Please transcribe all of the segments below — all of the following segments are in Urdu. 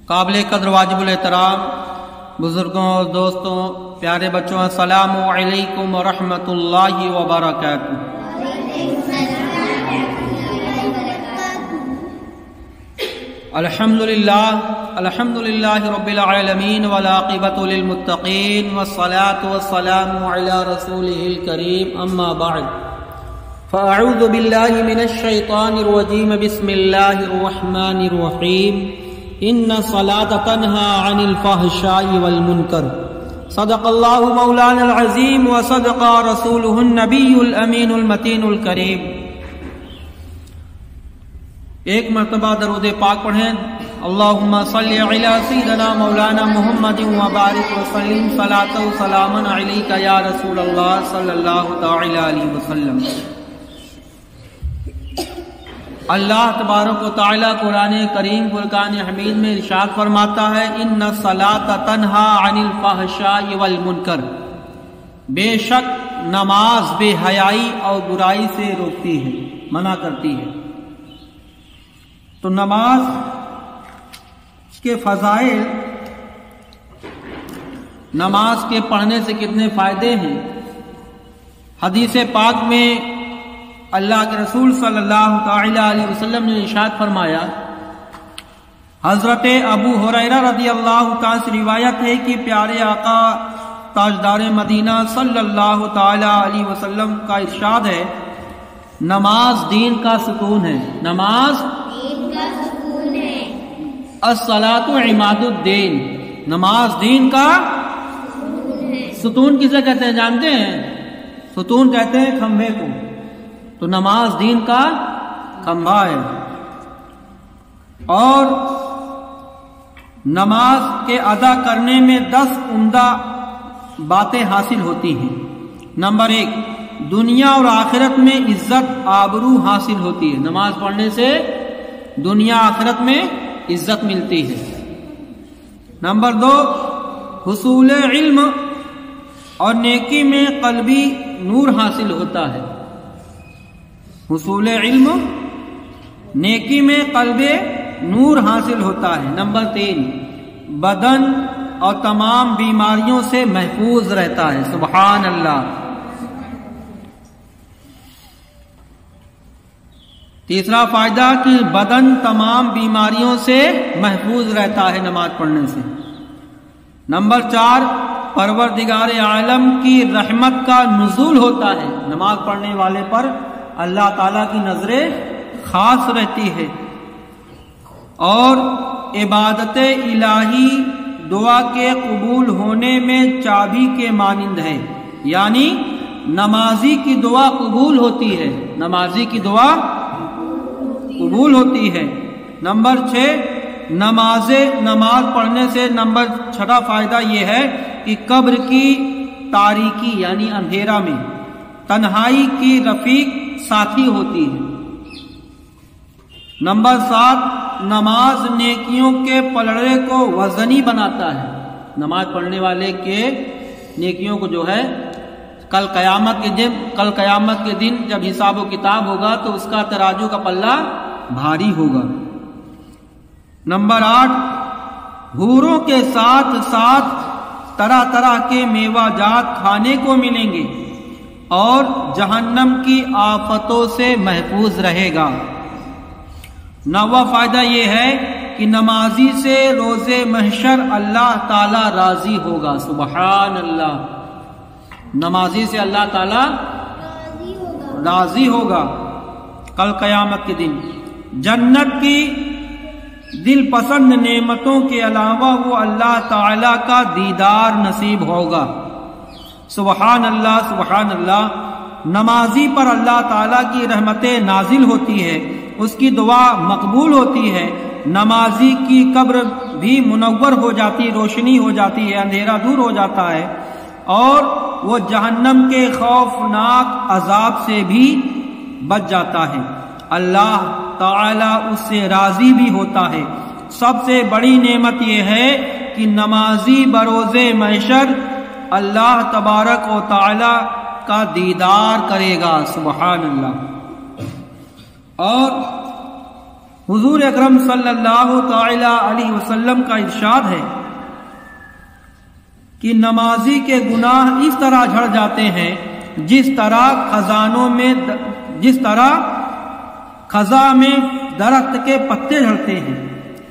قابل قدر واجب الاحترام بزرگوں اور دوستوں، پیارے بچوں، السلام علیکم ورحمۃ اللہ وبرکاتہ۔ الحمد للہ رب العالمین والعاقبۃ للمتقین والصلاة والسلام علی رسولہ الکریم، اما بعد فاعوذ باللہ من الشیطان الرجیم، بسم اللہ الرحمن الرحیم، ان الصلاۃ تنہی عن الفحشاء والمنکر، صدق اللہ مولانا العظیم وصدق رسولہ النبی الامین المتین الکریم۔ ایک مرتبہ درود پاک پڑھیں، اللہم صلی علی سیدنا مولانا محمد وبارک وسلم صلاۃ و سلاما علیک یا رسول اللہ صلی اللہ تعالی علیہ وسلم۔ اللہ تبارک و تعالی قرآن کریم فرقان حمید میں ارشاد فرماتا ہے، ان الصلاۃ تنہی عن الفحشاء والمنکر، بے شک نماز بے حیائی اور برائی سے روکتی ہے، منع کرتی ہے۔ تو نماز کے فضائل، نماز کے پڑھنے سے کتنے فائدے ہیں، حدیث پاک میں اللہ کے رسول صلی اللہ تعالی علیہ وسلم نے ارشاد فرمایا، حضرت ابو ہریرہ رضی اللہ تعالی سے روایت ہے کہ پیارے آقا تاجدار مدینہ صلی اللہ تعالی علیہ وسلم کا ارشاد ہے، نماز دین کا ستون ہے، نماز دین کا ستون ہے، الصلاۃ عماد الدین، نماز دین کا ستون کسے کہتے ہیں جانتے ہیں؟ ستون کہتے ہیں کھمبے کو، تو نماز دین کا کھمبا ہے۔ اور نماز کے ادا کرنے میں 10 عمدہ باتیں حاصل ہوتی ہیں۔ نمبر 1، دنیا اور آخرت میں عزت آبرو حاصل ہوتی ہے، نماز پڑھنے سے دنیا آخرت میں عزت ملتی ہے۔ نمبر 2، حصول علم اور نیکی میں قلبی نور حاصل ہوتا ہے، حصول علم، نیکی میں قلب نور حاصل ہوتا ہے۔ نمبر 3، بدن اور تمام بیماریوں سے محفوظ رہتا ہے، سبحان اللہ۔ تیسرا فائدہ کہ بدن تمام بیماریوں سے محفوظ رہتا ہے نماز پڑھنے سے۔ نمبر 4، پروردگار عالم کی رحمت کا نزول ہوتا ہے، نماز پڑھنے والے پر اللہ تعالیٰ کی نظر خاص رہتی ہے۔ اور عبادت الہی دعا کے قبول ہونے میں چابی کے مانند ہے، یعنی نمازی کی دعا قبول ہوتی ہے، نمازی کی دعا قبول ہوتی ہے۔ نمبر 6، نماز پڑھنے سے نمبر 6 فائدہ یہ ہے کہ قبر کی تاریکی یعنی اندھیرا میں تنہائی کی رفیق ساتھی ہوتی ہے۔ نمبر 7، نماز نیکیوں کے پلڑے کو وزنی بناتا ہے، نماز پڑھنے والے کے نیکیوں کو جو ہے کل قیامت کے دن جب حساب و کتاب ہوگا تو اس کا ترازو کا پلہ بھاری ہوگا۔ نمبر 8، حوروں کے ساتھ ساتھ طرح طرح کے میوہ جات کھانے کو ملیں گے اور جہنم کی آفتوں سے محفوظ رہے گا۔ 9واں فائدہ یہ ہے کہ نمازی سے روز محشر اللہ تعالی راضی ہوگا، سبحان اللہ، نمازی سے اللہ تعالی راضی ہوگا کل قیامت کے دن۔ جنت کی دل پسند نعمتوں کے علاوہ وہ اللہ تعالی کا دیدار نصیب ہوگا، سبحان اللہ سبحان اللہ۔ نمازی پر اللہ تعالیٰ کی رحمتیں نازل ہوتی ہے، اس کی دعا مقبول ہوتی ہے، نمازی کی قبر بھی منور ہو جاتی، روشنی ہو جاتی ہے، اندھیرا دور ہو جاتا ہے، اور وہ جہنم کے خوفناک عذاب سے بھی بچ جاتا ہے، اللہ تعالیٰ اس سے راضی بھی ہوتا ہے۔ سب سے بڑی نعمت یہ ہے کہ نمازی بروز محشر اللہ تبارک و تعالی کا دیدار کرے گا، سبحان اللہ۔ اور حضور اکرم صلی اللہ تعالی علیہ وسلم کا ارشاد ہے کہ نمازی کے گناہ اس طرح جھڑ جاتے ہیں جس طرح خزاں میں درخت کے پتے جھڑتے ہیں۔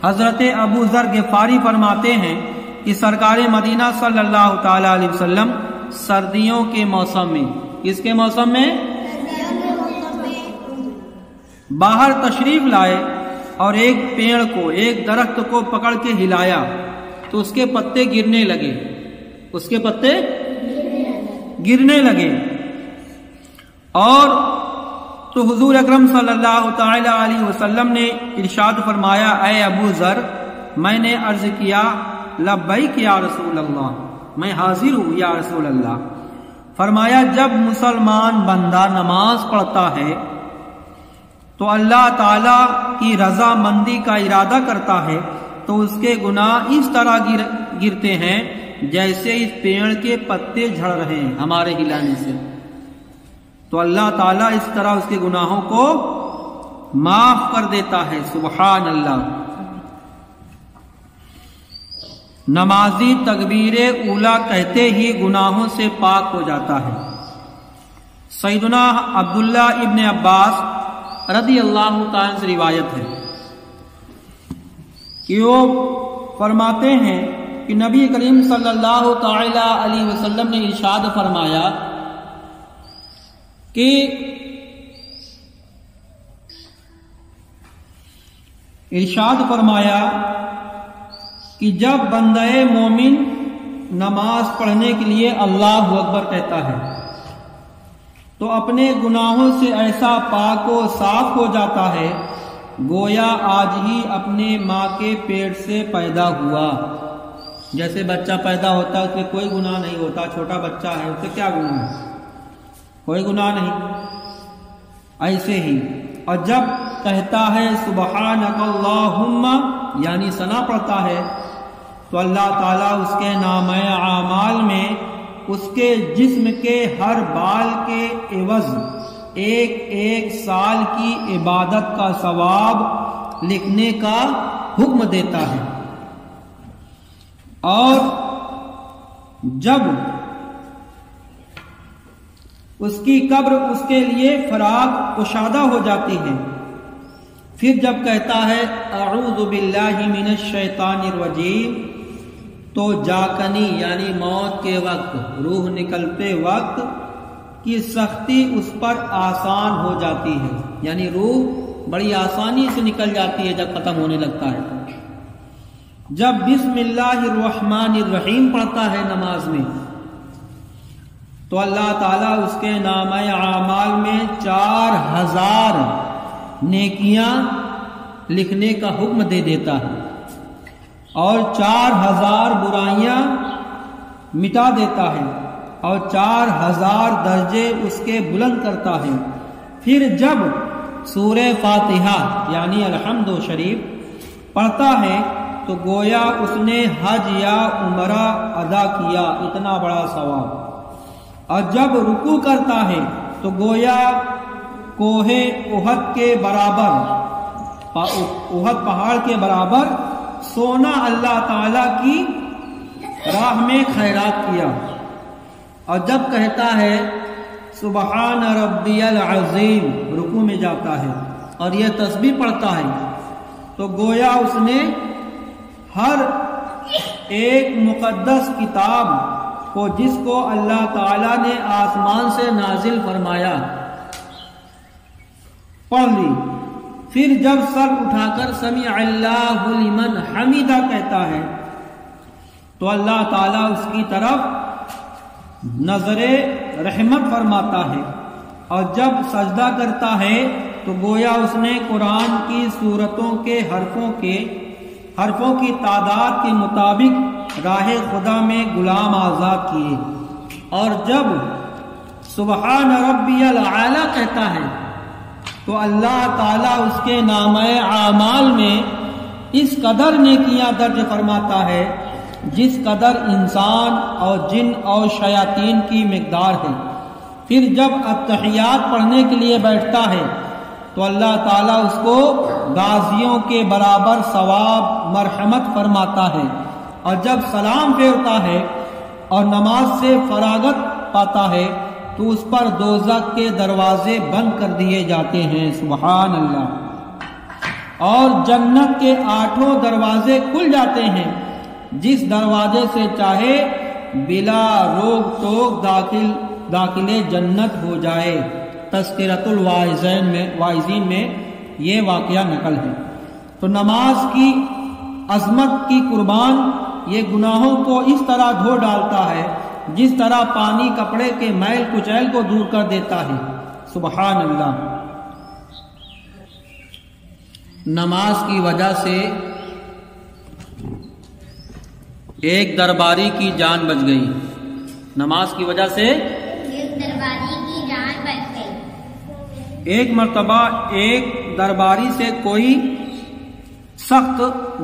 حضرت ابو ذر غفاری فرماتے ہیں کہ سرکار مدینہ صلی اللہ تعالی علیہ وسلم سردیوں کے موسم میں، کس کے موسم میں؟ باہر تشریف لائے اور ایک پیڑ کو، ایک درخت کو پکڑ کے ہلایا تو اس کے پتے گرنے لگے، اس کے پتے گرنے لگے۔ اور تو حضور اکرم صلی اللہ تعالی علیہ وسلم نے ارشاد فرمایا، اے ابو ذر، میں نے عرض کیا لبیک یا رسول اللہ، میں حاضر ہوں یا رسول اللہ۔ فرمایا جب مسلمان بندہ نماز پڑھتا ہے تو اللہ تعالی کی رضا مندی کا ارادہ کرتا ہے تو اس کے گناہ اس طرح گرتے ہیں جیسے اس پیڑ کے پتے جھڑ رہے ہیں ہمارے ہلانے سے، تو اللہ تعالیٰ اس طرح اس کے گناہوں کو معاف کر دیتا ہے۔ سبحان اللہ۔ نمازی تکبیر اولا کہتے ہی گناہوں سے پاک ہو جاتا ہے۔ سیدنا عبداللہ ابن عباس رضی اللہ تعالیٰ سے روایت ہے کہ وہ فرماتے ہیں کہ نبی کریم صلی اللہ تعالی علیہ وسلم نے ارشاد فرمایا کہ جب بندہ مومن نماز پڑھنے کے لیے اللہ اکبر کہتا ہے تو اپنے گناہوں سے ایسا پاک و صاف ہو جاتا ہے گویا آج ہی اپنے ماں کے پیٹ سے پیدا ہوا۔ جیسے بچہ پیدا ہوتا ہے اس میں کوئی گناہ نہیں ہوتا، چھوٹا بچہ ہے اس سے کیا گناہ ہے؟ کوئی گناہ نہیں۔ ایسے ہی اور جب کہتا ہے سبحانک اللہم یعنی ثنا پڑھتا ہے تو اللہ تعالیٰ اس کے نامہ اعمال میں اس کے جسم کے ہر بال کے عوض ایک ایک سال کی عبادت کا ثواب لکھنے کا حکم دیتا ہے۔ اور جب اس کی قبر اس کے لیے فراغ کشادہ ہو جاتی ہے، پھر جب کہتا ہے اعوذ باللہ من الشیطان الرجیم تو جاکنی یعنی موت کے وقت، روح نکلتے وقت کی سختی اس پر آسان ہو جاتی ہے، یعنی روح بڑی آسانی سے نکل جاتی ہے جب ختم ہونے لگتا ہے۔ جب بسم اللہ الرحمن الرحیم پڑھتا ہے نماز میں تو اللہ تعالیٰ اس کے نامہ اعمال میں 4000 نیکیاں لکھنے کا حکم دے دیتا ہے اور 4000 برائیاں مٹا دیتا ہے اور 4000 درجے اس کے بلند کرتا ہے۔ پھر جب سورہ فاتحہ یعنی الحمد شریف پڑھتا ہے تو گویا اس نے حج یا عمرہ ادا کیا، اتنا بڑا ثواب۔ اور جب رکوع کرتا ہے تو گویا کوہ احد کے برابر، احد پہاڑ کے برابر سونا اللہ تعالی کی راہ میں خیرات کیا۔ اور جب کہتا ہے سبحان ربی العظیم رکوع میں جاتا ہے اور یہ تسبیح پڑھتا ہے تو گویا اس نے ہر ایک مقدس کتاب کو جس کو اللہ تعالیٰ نے آسمان سے نازل فرمایا پڑھ لی۔ پھر جب سر اٹھا کر سمع اللہ لمن حمیدہ کہتا ہے تو اللہ تعالیٰ اس کی طرف نظر رحمت فرماتا ہے، اور جب سجدہ کرتا ہے تو گویا اس نے قرآن کی سورتوں کے حرفوں کی تعداد کے مطابق راہ خدا میں غلام آزاد کیے۔ اور جب سبحان ربی الاعلی کہتا ہے تو اللہ تعالیٰ اس کے نامہ اعمال میں اس قدر نیکیاں درج فرماتا ہے جس قدر انسان اور جن اور شیاطین کی مقدار ہے۔ پھر جب اتحیات پڑھنے کے لیے بیٹھتا ہے تو اللہ تعالیٰ اس کو غازیوں کے برابر ثواب مرحمت فرماتا ہے، اور جب سلام پھیرتا ہے اور نماز سے فراغت پاتا ہے تو اس پر دوزخ کے دروازے بند کر دیے جاتے ہیں۔ سبحان اللہ۔ اور جنت کے 8 دروازے کھل جاتے ہیں، جس دروازے سے چاہے بلا روک ٹوک داخل جنت ہو جائے۔ تذکرۃ الواعظین میں یہ واقعہ نقل ہے۔ تو نماز کی عظمت کی قربان یہ گناہوں کو اس طرح دھو ڈالتا ہے جس طرح پانی کپڑے کے میل کچیل کو دور کر دیتا ہے۔ سبحان اللہ۔ نماز کی وجہ سے ایک درباری کی جان بچ گئی۔ نماز کی وجہ سے ایک درباری کی جان بچ گئی۔ ایک مرتبہ ایک درباری سے کوئی سخت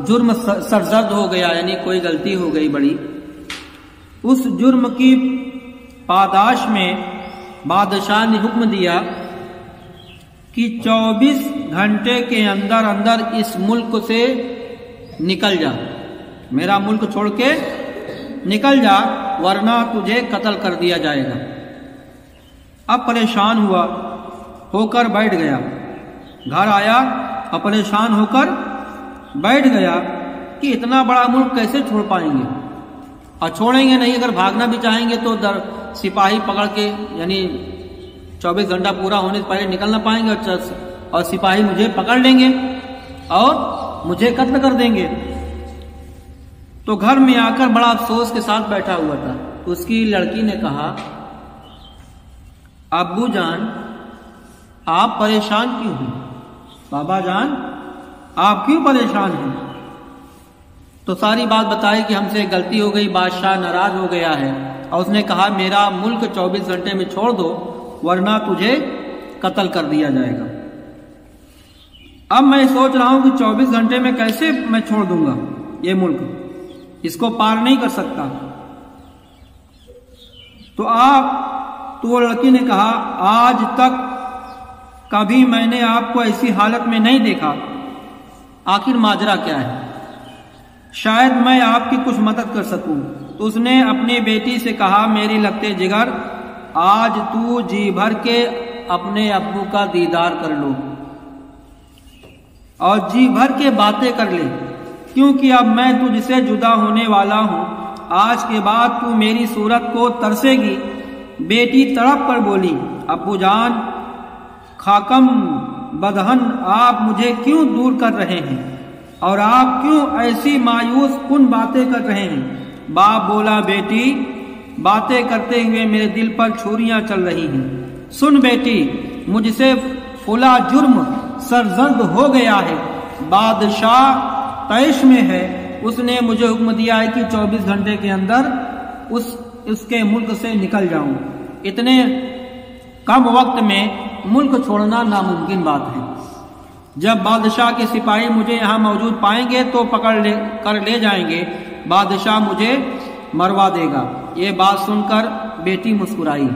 جرم سرزد ہو گیا، یعنی کوئی غلطی ہو گئی بڑی۔ اس جرم کی پاداش میں بادشاہ نے حکم دیا کہ 24 گھنٹے کے اندر اندر اس ملک سے نکل جا، میرا ملک چھوڑ کے نکل جا، ورنہ تجھے قتل کر دیا جائے گا۔ اب پریشان ہو کر بیٹھ گیا، گھر آیا اور پریشان ہو کر بیٹھ گیا کہ اتنا بڑا ملک کیسے چھوڑ پائیں گے، اور چھوڑیں گے نہیں، اگر بھاگنا بھی چاہیں گے تو سپاہی پکڑ کے، یعنی 24 گھنٹہ پورا ہونے سے پہلے نکل نہ پائیں گے، اور سپاہی مجھے پکڑ لیں گے اور مجھے قتل کر دیں گے۔ تو گھر میں آ کر بڑا افسوس کے ساتھ بیٹھا ہوا تھا۔ تو اس کی لڑکی نے کہا، ابو جان آپ پریشان کیوں ہیں؟ بابا جان آپ کیوں پریشان ہیں؟ تو ساری بات بتائی کہ ہم سے غلطی ہو گئی، بادشاہ ناراض ہو گیا ہے، اور اس نے کہا میرا ملک 24 گھنٹے میں چھوڑ دو ورنہ تجھے قتل کر دیا جائے گا۔ اب میں سوچ رہا ہوں کہ 24 گھنٹے میں کیسے میں چھوڑ دوں گا یہ ملک، اس کو پار نہیں کر سکتا۔ تو وہ لڑکی نے کہا، آج تک کبھی میں نے آپ کو ایسی حالت میں نہیں دیکھا، آخر ماجرا کیا ہے؟ شاید میں آپ کی کچھ مدد کر سکوں۔ تو اس نے اپنی بیٹی سے کہا، میری لگتے جگر آج تو جی بھر کے اپنے ابو کا دیدار کر لو اور جی بھر کے باتیں کر لے، کیونکہ اب میں تجھ سے جدا ہونے والا ہوں، آج کے بعد تو میری صورت کو ترسے گی۔ بیٹی تڑپ کر بولی، ابو جان خاکم بدہن آپ مجھے کیوں دور کر رہے ہیں، اور آپ کیوں ایسی مایوس کن باتیں کر رہے ہیں؟ باپ بولا، بیٹی باتیں کرتے ہوئے میرے دل پر چھریاں چل رہی ہیں۔ سن بیٹی، مجھ سے فلاں جرم سرزد ہو گیا ہے، بادشاہ طیش میں ہے، اس نے مجھے حکم دیا ہے کہ 24 گھنٹے کے اندر اس کے ملک سے نکل جاؤں۔ اتنے کم وقت میں ملک چھوڑنا ناممکن بات ہے۔ جب بادشاہ کے سپاہی مجھے یہاں موجود پائیں گے تو پکڑ کر لے جائیں گے، بادشاہ مجھے مروا دے گا۔ یہ بات سن کر بیٹی مسکرائی۔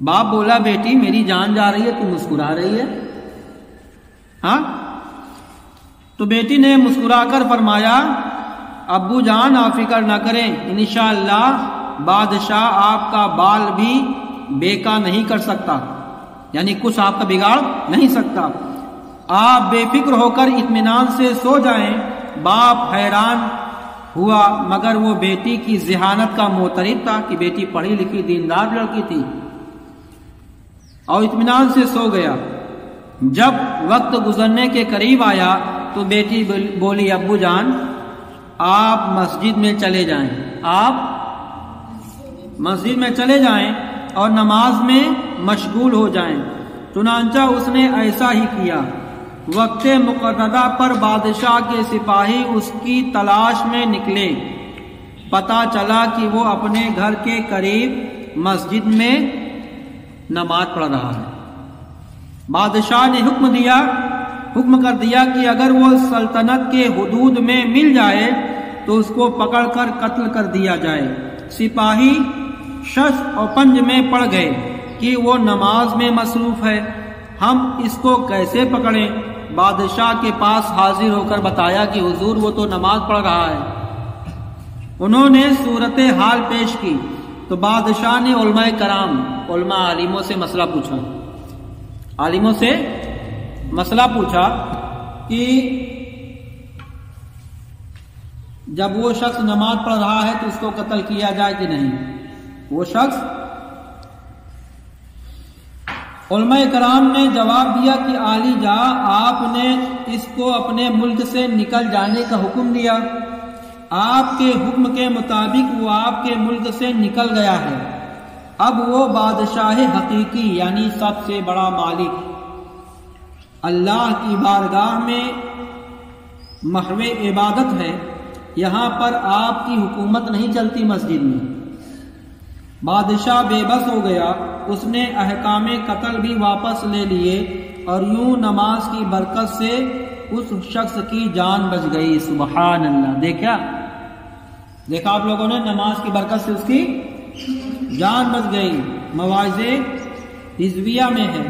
باپ بولا، بیٹی میری جان جا رہی ہے، تو مسکرا رہی ہے؟ ہاں؟ تو بیٹی نے مسکرا کر فرمایا، ابو جان آپ فکر نہ کریں، انشاءاللہ بادشاہ آپ کا بال بھی بیکا نہیں کر سکتا، یعنی کچھ آپ کا بگاڑ نہیں سکتا، آپ بے فکر ہو کر اطمینان سے سو جائیں۔ باپ حیران ہوا، مگر وہ بیٹی کی ذہانت کا معترف تھا کہ بیٹی پڑھی لکھی دیندار لڑکی تھی، اور اطمینان سے سو گیا۔ جب وقت گزرنے کے قریب آیا تو بیٹی بولی، ابو جان آپ مسجد میں چلے جائیں، آپ مسجد میں چلے جائیں اور نماز میں مشغول ہو جائیں۔ چنانچہ اس نے ایسا ہی کیا۔ وقت مقررہ پر بادشاہ کے سپاہی اس کی تلاش میں نکلے، پتہ چلا کہ وہ اپنے گھر کے قریب مسجد میں نماز پڑھ رہا ہے۔ بادشاہ نے حکم کر دیا کہ اگر وہ سلطنت کے حدود میں مل جائے تو اس کو پکڑ کر قتل کر دیا جائے۔ سپاہی شش اور پنج میں پڑ گئے کہ وہ نماز میں مصروف ہے، ہم اس کو کیسے پکڑیں؟ بادشاہ کے پاس حاضر ہو کر بتایا کہ حضور وہ تو نماز پڑھ رہا ہے۔ انہوں نے صورت حال پیش کی تو بادشاہ نے علماء کرام، علماء عالموں سے مسئلہ پوچھا، عالموں سے مسئلہ پوچھا کہ جب وہ شخص نماز پڑھ رہا ہے تو اس کو قتل کیا جائے کہ نہیں؟ وہ شخص، علماء کرام نے جواب دیا کہ عالی جاں آپ نے اس کو اپنے ملک سے نکل جانے کا حکم دیا، آپ کے حکم کے مطابق وہ آپ کے ملک سے نکل گیا ہے، اب وہ بادشاہ حقیقی یعنی سب سے بڑا مالک اللہ کی بارگاہ میں محو عبادت ہے، یہاں پر آپ کی حکومت نہیں چلتی مسجد میں۔ بادشاہ بے بس ہو گیا، اس نے احکام قتل بھی واپس لے لیے اور یوں نماز کی برکت سے اس شخص کی جان بچ گئی۔ سبحان اللہ! دیکھا آپ لوگوں نے، نماز کی برکت سے اس کی جان بچ گئی۔ مواعظ حزبیہ میں ہے،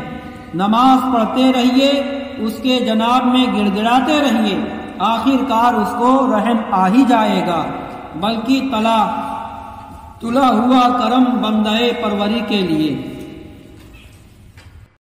نماز پڑھتے رہیے، اس کے جناب میں گڑگڑاتے رہیے، آخر کار اس کو رحم آ ہی جائے گا، بلکہ تلا ہوا کرم بندے پروری کے لیے